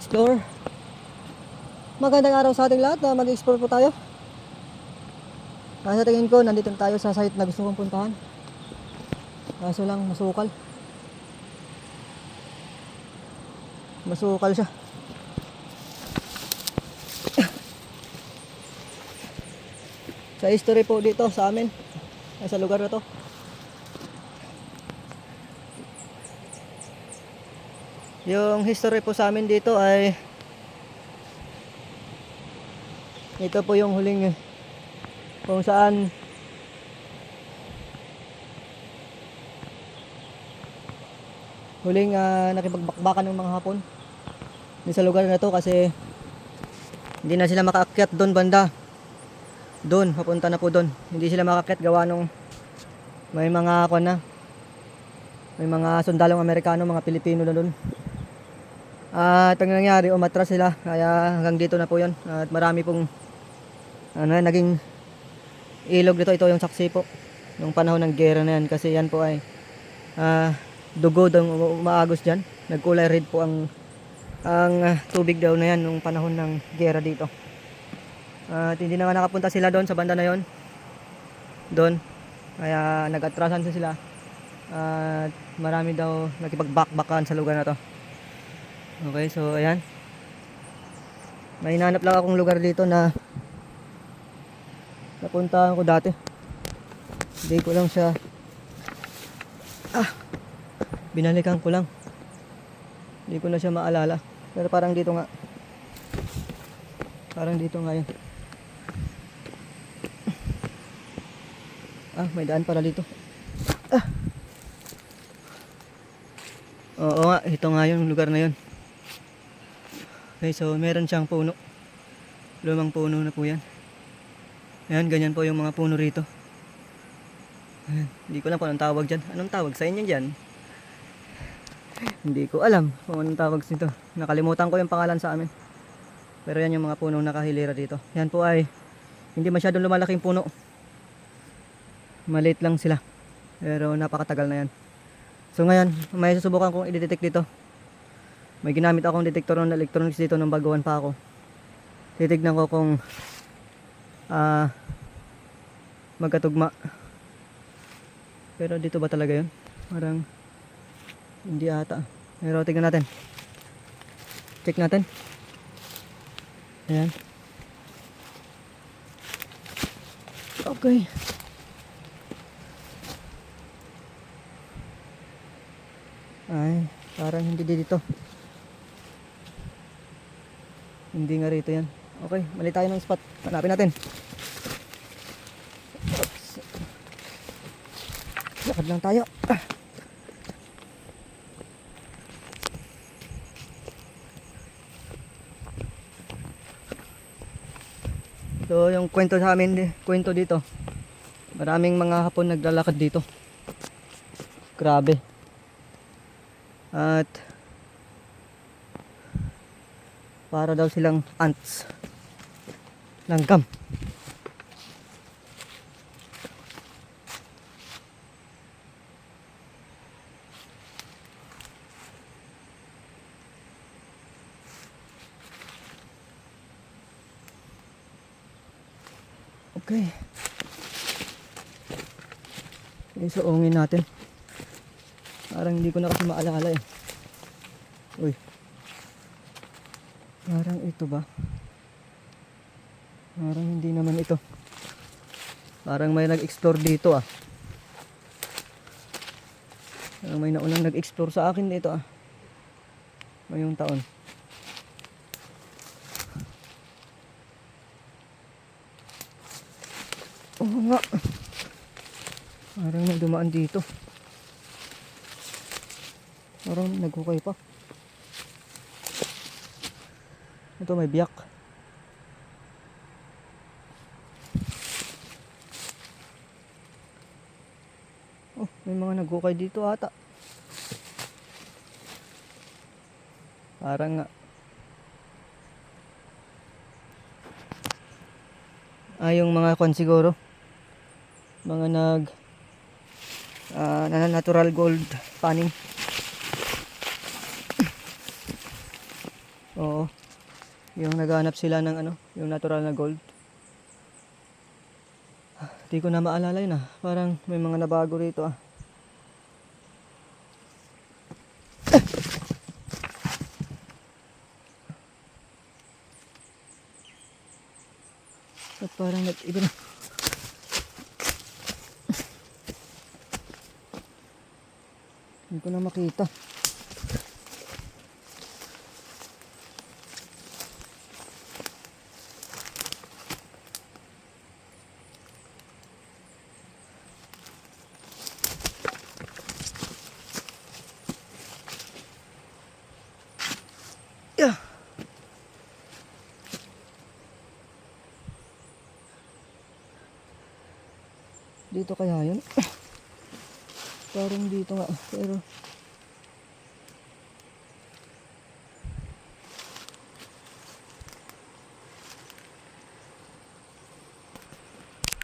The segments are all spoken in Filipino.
explore. Magandang araw sa ating lahat na mag-explore po tayo. Sa tingin ko, nandito na tayo sa site na gusto kong puntahan. Kaso lang, masukal. Masukal siya. Sa history po dito sa amin, sa lugar na to. Yung history po sa amin dito ay ito po yung huling kung saan nakipagbakbakan ng mga Hapon sa lugar na to, kasi hindi na sila makaakyat doon banda. Doon, papunta na po doon. Hindi sila makaakyat gawa nung may mga may mga sundalong Amerikano, mga Pilipino na doon. At ang nangyari, umatras sila, kaya hanggang dito na po yun. At marami pong naging ilog dito. Ito yung saksi po nung panahon ng gera na yan, kasi yan po ay dugo daw umaagos dyan. Nagkulay red po ang tubig daw na yan nung panahon ng gera dito. At hindi naman nakapunta sila doon sa banda na yon doon, kaya nag-atrasan sila. At marami daw nakipagbakbakan sa lugar na to. Okay, so ayan, may hinanap lang akong lugar dito na napuntahan ko dati. Hindi ko lang siya binalikan ko lang, hindi ko na siya maalala. Pero parang dito nga yun. May daan para dito. Oo nga, ito nga yung lugar na yun. Okay, so meron siyang puno, lumang puno na po yan. Ayan, ganyan po yung mga puno rito. Ayan, hindi ko lang po anong tawag dyan. Anong tawag sa inyo dyan? Hindi ko alam kung anong tawag nito. Nakalimutan ko yung pangalan sa amin. Pero yan yung mga punong nakahilera dito. Yan po ay hindi masyadong lumalaking puno. Maliit lang sila. Pero napakatagal na yan. So ngayon, may susubukan kong i-detect dito. May ginamit akong detektor ng electronics dito nung baguhan pa ako. Titignan ko kung magkatugma. Pero dito ba talaga yun? Parang hindi ata. Pero tignan natin. Check natin. Ayan. Okay. Ay, parang hindi dito. Hindi nga rito yan. Okay, mali tayo ng spot. Hanapin natin. Oops. Lakad lang tayo. So yung kwento sa amin, kwento dito, maraming mga Hapon naglalakad dito. Grabe. At para daw silang ants, langgam. Okay, isuungin natin. Parang hindi ko na kasi maalala eh. Uy, parang ito ba? Parang hindi naman ito. Parang may nag-explore dito Parang may naunang nag-explore sa akin dito ngayong taon. Oo nga, parang may dumaan dito. Parang nagkukay pa. Ito may biyak. Oh, may mga nagkukay dito ata. Parang yung mga kwan siguro, mga natural gold panning. Oo. Yung naghahanap sila ng ano, yung natural na gold. Di ko na maalala yun ah. Parang may mga nabago rito ah. At parang nag-iba na. Hindi ko na makita. Yeah. Dito kaya yun? Parang dito nga. Pero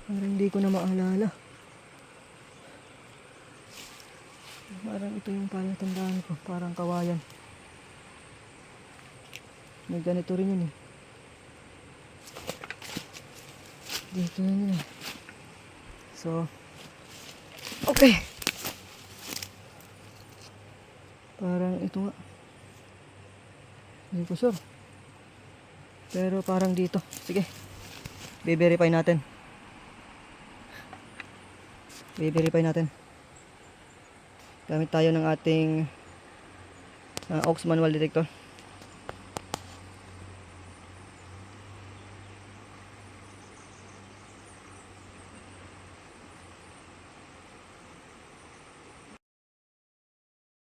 parang hindi ko na maalala. Parang ito yung palatandaan ko. Parang kawayan. May ganito rin yun eh. Dito yun eh. So, okay. Parang ito nga. Hindi ko sure. Pero parang dito. Sige. Be-verify natin. Be-verify natin. Gamit tayo ng ating aux manual detector.